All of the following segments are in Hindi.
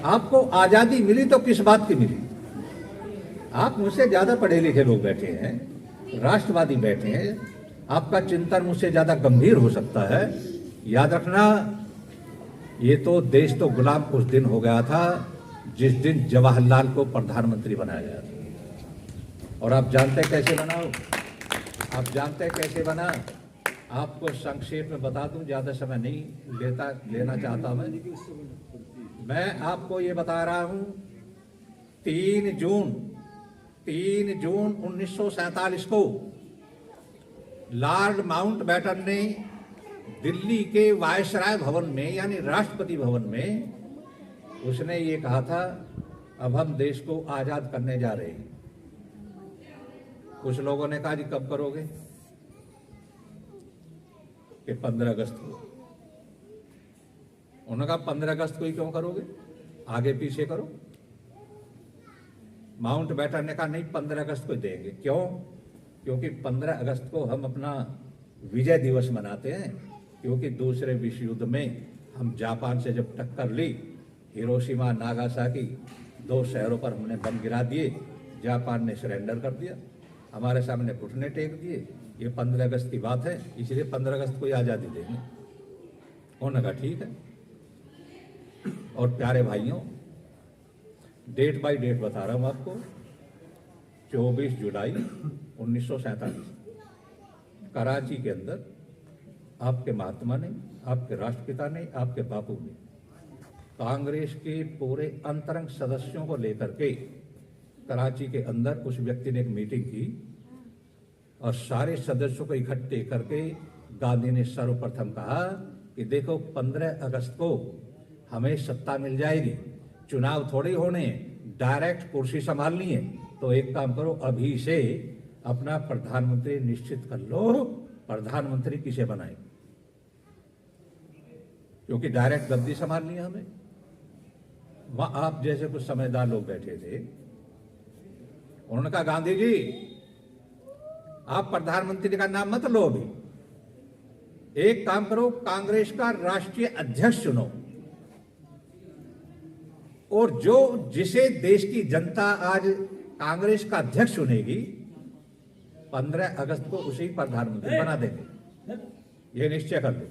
आपको आजादी मिली तो किस बात की मिली? आप मुझसे ज्यादा पढ़े लिखे लोग बैठे हैं, राष्ट्रवादी बैठे हैं, आपका चिंतन मुझसे ज्यादा गंभीर हो सकता है। याद रखना, ये तो देश तो गुलाम उस दिन हो गया था जिस दिन जवाहरलाल को प्रधानमंत्री बनाया गया था। और आप जानते हैं कैसे बना हो? आप जानते हैं कैसे बना? आपको संक्षेप में बता दूं, ज्यादा समय नहीं लेना चाहता मैं आपको ये बता रहा हूं, 3 जून 1947 को लॉर्ड माउंटबेटन ने दिल्ली के वायसराय भवन में यानी राष्ट्रपति भवन में उसने ये कहा था, अब हम देश को आजाद करने जा रहे हैं। कुछ लोगों ने कहा जी कब करोगे? कि 15 अगस्त को। उन्होंने कहा 15 अगस्त को ही क्यों करोगे, आगे पीछे करो। माउंटबेटन ने कहा नहीं, 15 अगस्त को देंगे। क्यों? क्योंकि 15 अगस्त को हम अपना विजय दिवस मनाते हैं, क्योंकि दूसरे विश्व युद्ध में हम जापान से जब टक्कर ली, हिरोशिमा नागासाकी 2 शहरों पर हमने बम गिरा दिए, जापान ने सरेंडर कर दिया, हमारे सामने घुटने टेक दिए। ये 15 अगस्त की बात है, इसलिए 15 अगस्त को ही आज़ादी देंगे। उन्होंने कहा ठीक है। और प्यारे भाइयों, डेट बाय डेट बता रहा हूं आपको, 24 जुलाई 1947 कराची के अंदर आपके महात्मा ने, आपके राष्ट्रपिता ने, आपके बापू ने कांग्रेस के पूरे अंतरंग सदस्यों को लेकर के कराची के अंदर उस व्यक्ति ने एक मीटिंग की और सारे सदस्यों को इकट्ठे करके गांधी ने सर्वप्रथम कहा कि देखो 15 अगस्त को हमें सत्ता मिल जाएगी, चुनाव थोड़े होने, डायरेक्ट कुर्सी संभालनी है, तो एक काम करो, अभी से अपना प्रधानमंत्री निश्चित कर लो। प्रधानमंत्री किसे बनाए? क्योंकि डायरेक्ट गद्दी संभालनी है हमें। वहां आप जैसे कुछ समझदार लोग बैठे थे, उन्होंने कहा गांधी जी आप प्रधानमंत्री का नाम मत लो, अभी एक काम करो, कांग्रेस का राष्ट्रीय अध्यक्ष चुनो, और जो जिसे देश की जनता आज कांग्रेस का अध्यक्ष चुनेगी, 15 अगस्त को उसे प्रधानमंत्री बना देंगे, ये निश्चय कर लो।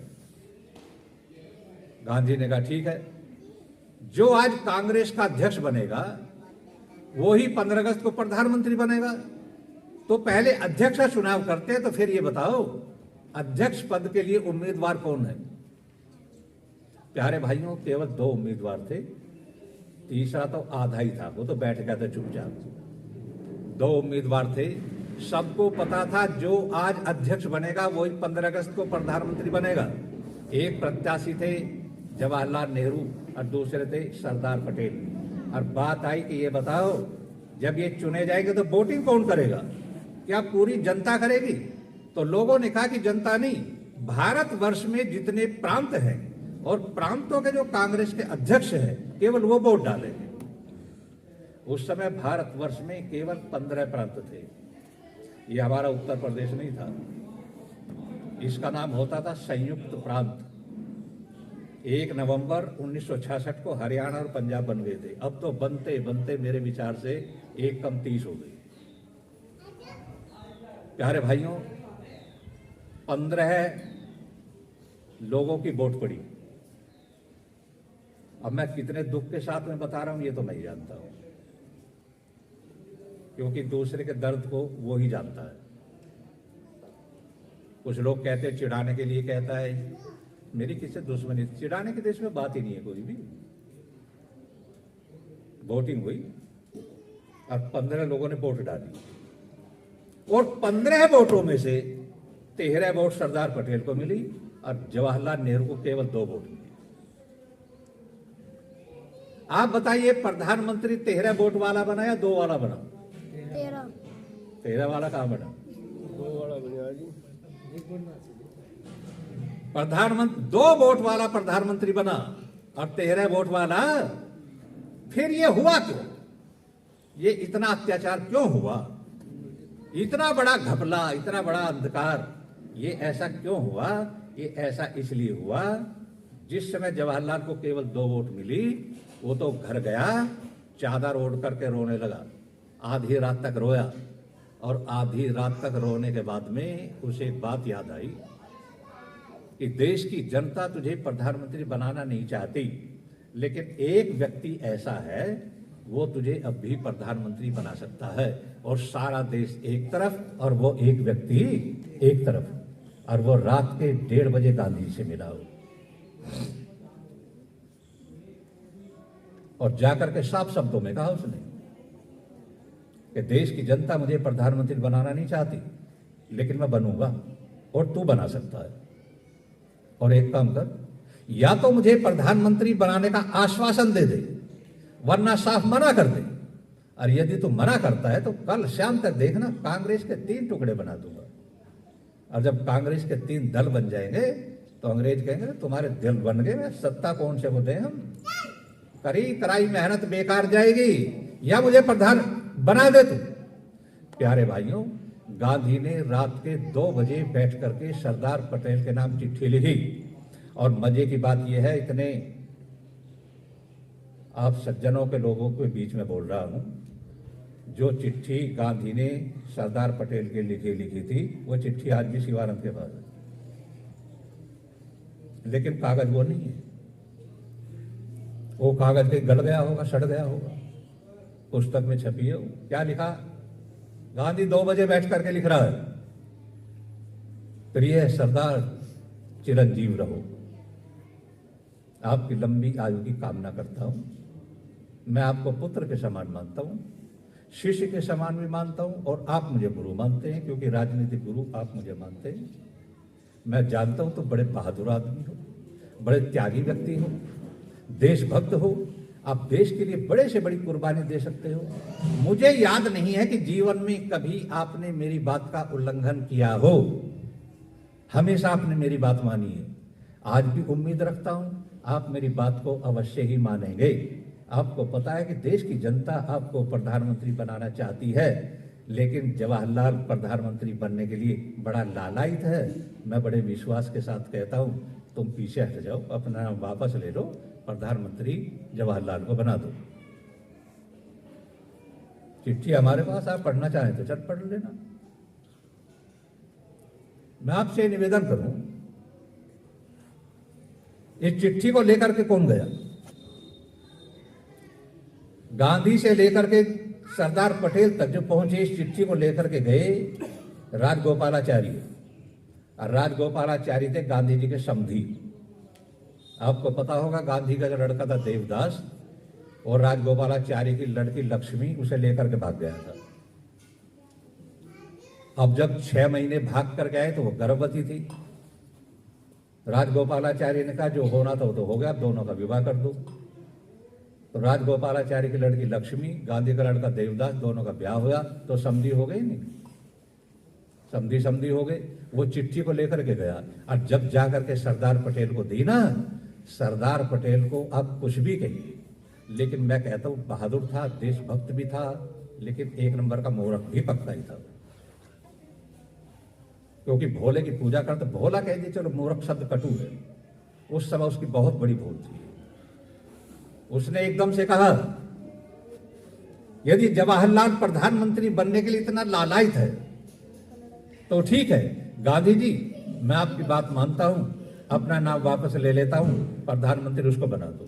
गांधी ने कहा ठीक है, जो आज कांग्रेस का अध्यक्ष बनेगा वो ही 15 अगस्त को प्रधानमंत्री बनेगा। तो पहले अध्यक्ष का चुनाव करते हैं, तो फिर ये बताओ अध्यक्ष पद के लिए उम्मीदवार कौन है? प्यारे भाइयों, केवल 2 उम्मीदवार थे, तीसरा तो आधा ही था, वो तो बैठ गया था चुपचाप। 2 उम्मीदवार थे, सबको पता था जो आज अध्यक्ष बनेगा वही 15 अगस्त को प्रधानमंत्री बनेगा। एक प्रत्याशी थे जवाहरलाल नेहरू और दूसरे थे सरदार पटेल। और बात आई कि ये बताओ जब ये चुने जाएंगे तो वोटिंग कौन करेगा? क्या पूरी जनता करेगी? तो लोगों ने कहा कि जनता नहीं, भारतवर्ष में जितने प्रांत हैं और प्रांतों के जो कांग्रेस के अध्यक्ष हैं केवल वो वोट डालेंगे। उस समय भारतवर्ष में केवल 15 प्रांत थे, ये हमारा उत्तर प्रदेश नहीं था, इसका नाम होता था संयुक्त प्रांत। 1 नवंबर 1966 को हरियाणा और पंजाब बन गए थे। अब तो बनते बनते मेरे विचार से 1 कम 30 हो गई। प्यारे भाइयों, 15 लोगों की वोट पड़ी। अब मैं कितने दुख के साथ में बता रहा हूं ये तो मैं जानता हूं, क्योंकि दूसरे के दर्द को वो ही जानता है। कुछ लोग कहते हैं चिढ़ाने के लिए कहता है, मेरी किससे दुश्मनी? चिढ़ाने के देश में बात ही नहीं है कोई भी। वोटिंग हुई और 15 लोगों ने वोट डाली और 15 वोटों में से 13 वोट सरदार पटेल को मिली और जवाहरलाल नेहरू को केवल 2 वोट मिले। आप बताइए प्रधानमंत्री 13 वोट वाला बना या 2 वाला बना? 13 वाला कहां बना? 2 वाला बना जी। प्रधानमंत्री 2 वोट वाला प्रधानमंत्री बना और 13 वोट वाला। फिर ये हुआ क्यों? ये इतना अत्याचार क्यों हुआ? इतना बड़ा घपला, इतना बड़ा अंधकार, ये ऐसा क्यों हुआ? ये ऐसा इसलिए हुआ, जिस समय जवाहरलाल को केवल 2 वोट मिली, वो तो घर गया, चादर ओढ़ करके रोने लगा, आधी रात तक रोया। और आधी रात तक रोने के बाद में उसे एक बात याद आई कि देश की जनता तुझे प्रधानमंत्री बनाना नहीं चाहती, लेकिन एक व्यक्ति ऐसा है वो तुझे अब भी प्रधानमंत्री बना सकता है। और सारा देश एक तरफ और वो एक व्यक्ति एक तरफ, और वो रात के 1:30 बजे गांधी जी से मिला हो और जाकर के साफ शब्दों में कहा उसने कि देश की जनता मुझे प्रधानमंत्री बनाना नहीं चाहती, लेकिन मैं बनूंगा और तू बना सकता है। और एक काम कर, या तो मुझे प्रधानमंत्री बनाने का आश्वासन दे दे, वरना साफ मना कर दे। और यदि तू मना करता है तो कल शाम तक देखना, कांग्रेस के 3 टुकड़े बना दूंगा। और जब कांग्रेस के 3 दल बन जाएंगे तो अंग्रेज कहेंगे तुम्हारे दिल बन गए, सत्ता कौन से को दें हम, करी कराई मेहनत बेकार जाएगी, या मुझे प्रधान बना दे तू। प्यारे भाइयों, गांधी ने रात के 2 बजे बैठ करके सरदार पटेल के नाम चिट्ठी लिखी। और मजे की बात यह है, इतने आप सज्जनों के लोगों के बीच में बोल रहा हूं, जो चिट्ठी गांधी ने सरदार पटेल के लिखी थी, वो चिट्ठी आज भी शिवानंद के पास है, लेकिन कागज वो नहीं है। वो कागज के गल गया होगा, सड़ गया होगा, पुस्तक में छपी है। क्या लिखा? गांधी 2 बजे बैठ करके लिख रहा है, प्रिय सरदार चिरंजीव रहो, आपकी लंबी आयु की कामना करता हूं। मैं आपको पुत्र के समान मानता हूं, शिष्य के समान भी मानता हूं, और आप मुझे गुरु मानते हैं, क्योंकि राजनीतिक गुरु आप मुझे मानते हैं। मैं जानता हूं तो बड़े बहादुर आदमी हो, बड़े त्यागी व्यक्ति हो, देशभक्त हो, आप देश के लिए बड़े से बड़ी कुर्बानी दे सकते हो। मुझे याद नहीं है कि जीवन में कभी आपने मेरी बात का उल्लंघन किया हो, हमेशा आपने मेरी बात मानी है। आज भी उम्मीद रखता हूं आप मेरी बात को अवश्य ही मानेंगे। आपको पता है कि देश की जनता आपको प्रधानमंत्री बनाना चाहती है, लेकिन जवाहरलाल प्रधानमंत्री बनने के लिए बड़ा लालायित है। मैं बड़े विश्वास के साथ कहता हूं, तुम पीछे हट जाओ, अपना नाम वापस ले लो, प्रधानमंत्री जवाहरलाल को बना दो। चिट्ठी हमारे पास, आप पढ़ना चाहें तो चट पढ़ लेना। मैं आपसे निवेदन करूं, इस चिट्ठी को लेकर के कौन गया? गांधी से लेकर के सरदार पटेल तक जो पहुंचे, इस चिट्ठी को लेकर के गए राजगोपालाचारी। और राजगोपालाचारी थे गांधी जी के समधी। आपको पता होगा गांधी का जो लड़का था देवदास, और राजगोपालाचारी की लड़की लक्ष्मी उसे लेकर के भाग गया था। अब जब 6 महीने भाग कर गए तो वो गर्भवती थी। राजगोपालाचार्य ने कहा जो होना था वो तो हो गया, अब दोनों का विवाह कर दो। तो राजगोपालाचार्य की लड़की लक्ष्मी, गांधी का लड़का देवदास, दोनों का ब्याह हुआ तो समधी हो गई नहीं, समधी हो गए। वो चिट्ठी को लेकर के गया, और जब जाकर के सरदार पटेल को दी ना, सरदार पटेल को आप कुछ भी कहिए, लेकिन मैं कहता हूं बहादुर था, देशभक्त भी था, लेकिन 1 नंबर का मूर्ख भी पक्का ही था। क्योंकि भोले की पूजा करते, भोला कह दिए चलो, मूर्ख शब्द कटु है, उस समय उसकी बहुत बड़ी भूल थी। उसने एकदम से कहा यदि जवाहरलाल प्रधानमंत्री बनने के लिए इतना लालायित है तो ठीक है गांधी जी, मैं आपकी बात मानता हूं, अपना नाम वापस ले लेता हूं, प्रधानमंत्री उसको बना दो।